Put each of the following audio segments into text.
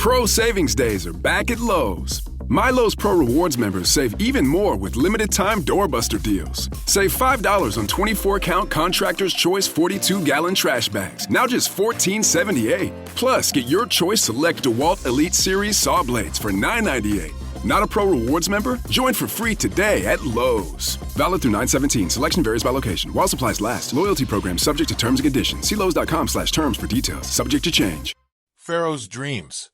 Pro Savings Days are back at Lowe's. My Lowe's Pro Rewards members save even more with limited-time doorbuster deals. Save $5 on 24-count Contractor's Choice 42-gallon trash bags, now just $14.78. Plus, get your choice select DeWalt Elite Series saw blades for $9.98. Not a Pro Rewards member? Join for free today at Lowe's. Valid through 9/17. Selection varies by location. While supplies last. Loyalty program subject to terms and conditions. See Lowes.com/terms for details. Subject to change. Pharaoh's dreams.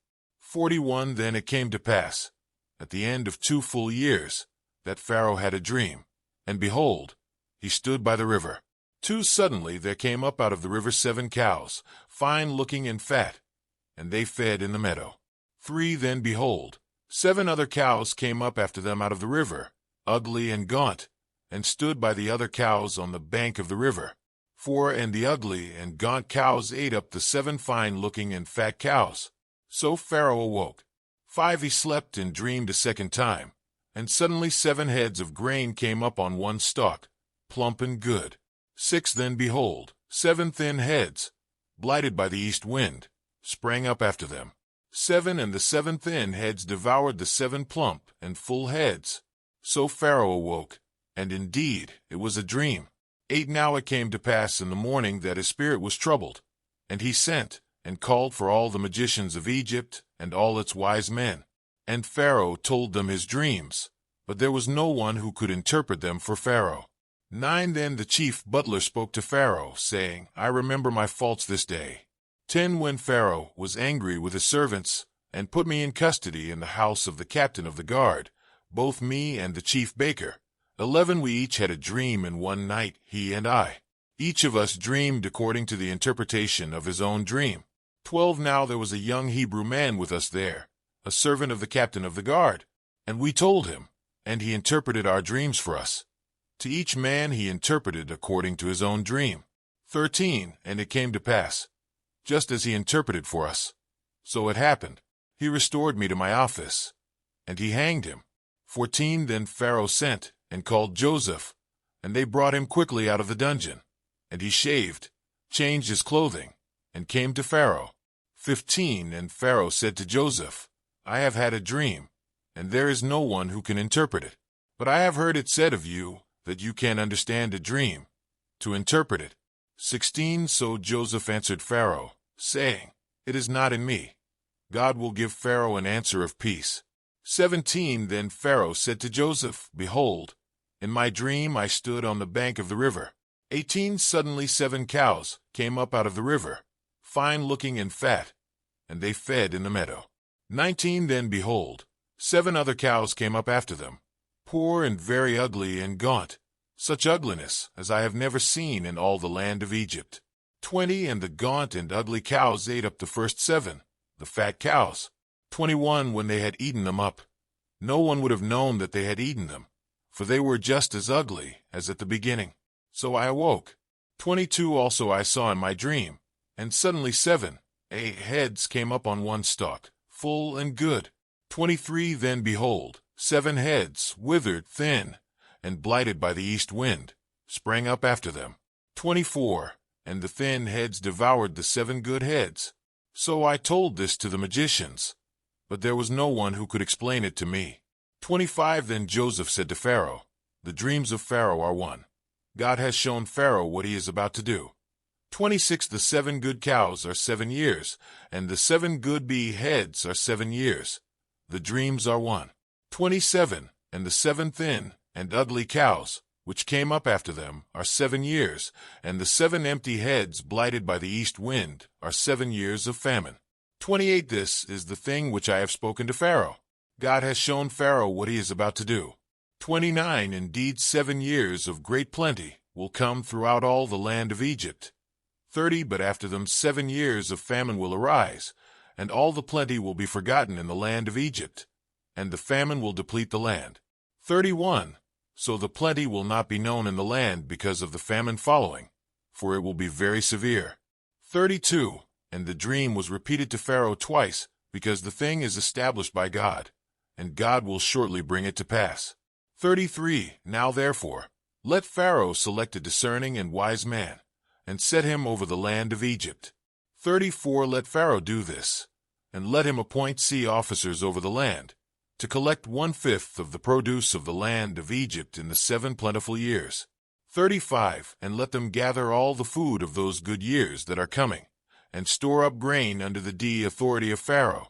41 Then it came to pass, at the end of 2 full years, that Pharaoh had a dream. And behold, he stood by the river. 2 Suddenly there came up out of the river 7 cows, fine-looking and fat, and they fed in the meadow. 3 Then behold, 7 other cows came up after them out of the river, ugly and gaunt, and stood by the other cows on the bank of the river. 4 And the ugly and gaunt cows ate up the 7 fine-looking and fat cows. So Pharaoh awoke. 5 He slept and dreamed a second time, and suddenly 7 heads of grain came up on one stalk, plump and good. 6 Then behold, 7 thin heads, blighted by the east wind, sprang up after them. 7 And the 7 thin heads devoured the 7 plump and full heads. So Pharaoh awoke, and indeed it was a dream. 8 Now it came to pass in the morning that his spirit was troubled, and he sent and called for all the magicians of Egypt and all its wise men. And Pharaoh told them his dreams, but there was no one who could interpret them for Pharaoh. 9 Then the chief butler spoke to Pharaoh, saying, I remember my faults this day. 10 When Pharaoh was angry with his servants, and put me in custody in the house of the captain of the guard, both me and the chief baker. 11 We each had a dream in one night, he and I. Each of us dreamed according to the interpretation of his own dream. 12 Now there was a young Hebrew man with us there, a servant of the captain of the guard, and we told him, and he interpreted our dreams for us. To each man he interpreted according to his own dream. 13 And it came to pass, just as he interpreted for us, so it happened. He restored me to my office, and he hanged him. 14 Then Pharaoh sent and called Joseph, and they brought him quickly out of the dungeon. And he shaved, changed his clothing, and came to Pharaoh. 15 And Pharaoh said to Joseph, I have had a dream, and there is no one who can interpret it. But I have heard it said of you that you can understand a dream, to interpret it. 16 So Joseph answered Pharaoh, saying, It is not in me. God will give Pharaoh an answer of peace. 17 Then Pharaoh said to Joseph, Behold, in my dream I stood on the bank of the river. 18 Suddenly 7 cows came up out of the river, fine-looking and fat, and they fed in the meadow. 19 Then behold, 7 other cows came up after them, poor and very ugly and gaunt, such ugliness as I have never seen in all the land of Egypt. 20 And the gaunt and ugly cows ate up the first 7, the fat cows. 21 When they had eaten them up, no one would have known that they had eaten them, for they were just as ugly as at the beginning. So I awoke. 22 Also I saw in my dream, and suddenly 7 heads came up on one stalk, full and good. 23 Then behold, 7 heads, withered, thin, and blighted by the east wind, sprang up after them. 24 And the thin heads devoured the 7 good heads. So I told this to the magicians, but there was no one who could explain it to me. 25 Then Joseph said to Pharaoh, The dreams of Pharaoh are one. God has shown Pharaoh what he is about to do. 26 The 7 good cows are 7 years, and the 7 good heads are 7 years. The dreams are one. 27 And the 7 thin and ugly cows, which came up after them, are 7 years, and the 7 empty heads blighted by the east wind are 7 years of famine. 28 This is the thing which I have spoken to Pharaoh. God has shown Pharaoh what he is about to do. 29 Indeed 7 years of great plenty will come throughout all the land of Egypt. 30 But after them 7 years of famine will arise, and all the plenty will be forgotten in the land of Egypt, and the famine will deplete the land. 31 So the plenty will not be known in the land because of the famine following, for it will be very severe. 32 And the dream was repeated to Pharaoh twice, because the thing is established by God, and God will shortly bring it to pass. 33 Now therefore, let Pharaoh select a discerning and wise man, and set him over the land of Egypt. 34 Let Pharaoh do this, and let him appoint sea officers over the land, to collect 1/5 of the produce of the land of Egypt in the 7 plentiful years. 35. And let them gather all the food of those good years that are coming, and store up grain under the authority of Pharaoh,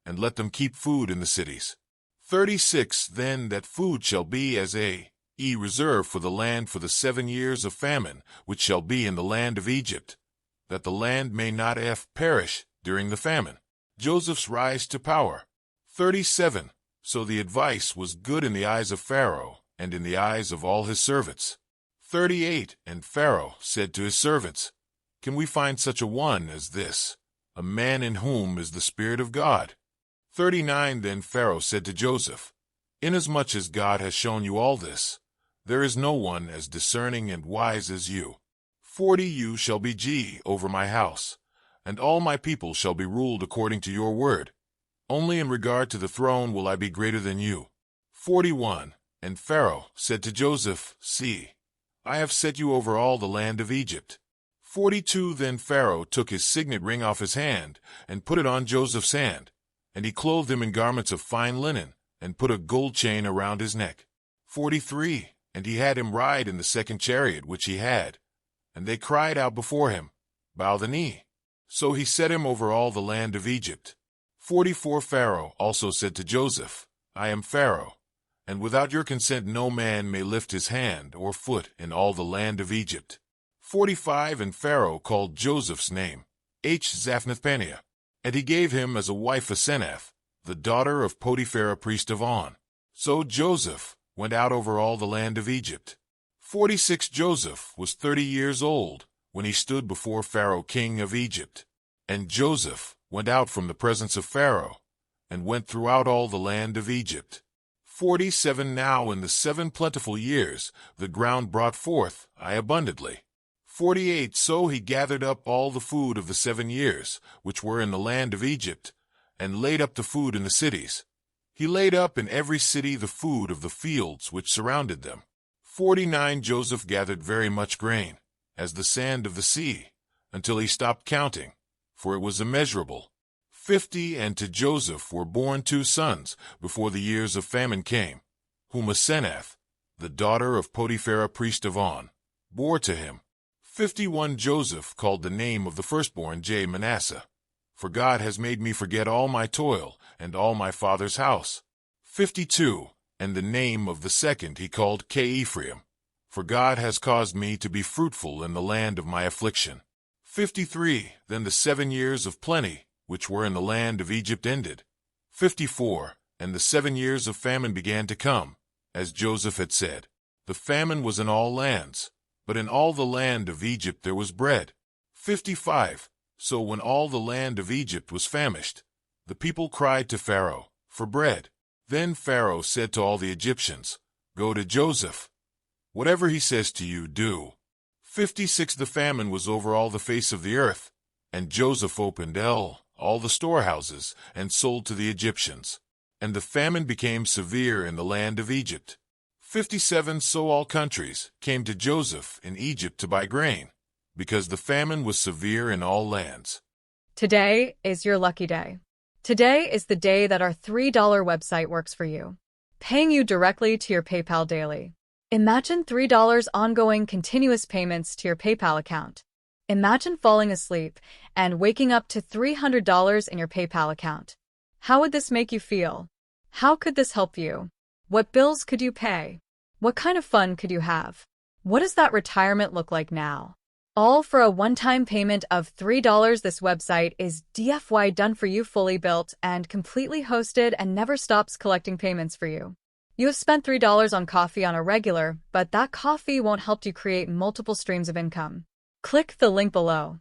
and let them keep food in the cities. 36. Then that food shall be as a reserve for the land for the 7 years of famine, which shall be in the land of Egypt, that the land may not perish during the famine. Joseph's rise to power. 37. So the advice was good in the eyes of Pharaoh, and in the eyes of all his servants. 38. And Pharaoh said to his servants, Can we find such a one as this, a man in whom is the Spirit of God? 39. Then Pharaoh said to Joseph, Inasmuch as God has shown you all this, there is no one as discerning and wise as you. 40. You shall be over my house, and all my people shall be ruled according to your word. Only in regard to the throne will I be greater than you. 41. And Pharaoh said to Joseph, See, I have set you over all the land of Egypt. 42. Then Pharaoh took his signet ring off his hand, and put it on Joseph's hand, and he clothed him in garments of fine linen, and put a gold chain around his neck. 43. And he had him ride in the second chariot which he had, and they cried out before him, Bow the knee. So he set him over all the land of Egypt. 44. Pharaoh also said to Joseph, I am Pharaoh, and without your consent no man may lift his hand or foot in all the land of Egypt. 45. And Pharaoh called Joseph's name Zaphnath-Paneah, and he gave him as a wife Asenath, the daughter of Potiphar priest of On. So Joseph went out over all the land of Egypt. 46. Joseph was 30 years old when he stood before Pharaoh king of Egypt. And Joseph went out from the presence of Pharaoh, and went throughout all the land of Egypt. 47. Now in the 7 plentiful years the ground brought forth abundantly. 48. So he gathered up all the food of the 7 years, which were in the land of Egypt, and laid up the food in the cities. He laid up in every city the food of the fields which surrounded them. 49. Joseph gathered very much grain, as the sand of the sea, until he stopped counting, for it was immeasurable. 50. And to Joseph were born 2 sons before the years of famine came, whom Asenath, the daughter of Potiphar priest of On, bore to him. 51. Joseph called the name of the firstborn Manasseh, for God has made me forget all my toil and all my father's house. 52. And the name of the second he called Ephraim, for God has caused me to be fruitful in the land of my affliction. 53. Then the 7 years of plenty, which were in the land of Egypt, ended. 54. And the 7 years of famine began to come, as Joseph had said. The famine was in all lands, but in all the land of Egypt there was bread. 55. So when all the land of Egypt was famished, the people cried to Pharaoh for bread. Then Pharaoh said to all the Egyptians, Go to Joseph. Whatever he says to you, do. 56. The famine was over all the face of the earth, and Joseph opened all the storehouses, and sold to the Egyptians. And the famine became severe in the land of Egypt. 57. So all countries came to Joseph in Egypt to buy grain, because the famine was severe in all lands. Today is your lucky day. Today is the day that our $3 website works for you, paying you directly to your PayPal daily. Imagine $3 ongoing continuous payments to your PayPal account. Imagine falling asleep and waking up to $300 in your PayPal account. How would this make you feel? How could this help you? What bills could you pay? What kind of fun could you have? What does that retirement look like now? All for a one-time payment of $3. This website is DFY done for you, fully built and completely hosted, and never stops collecting payments for you. You have spent $3 on coffee on a regular, but that coffee won't help you create multiple streams of income. Click the link below.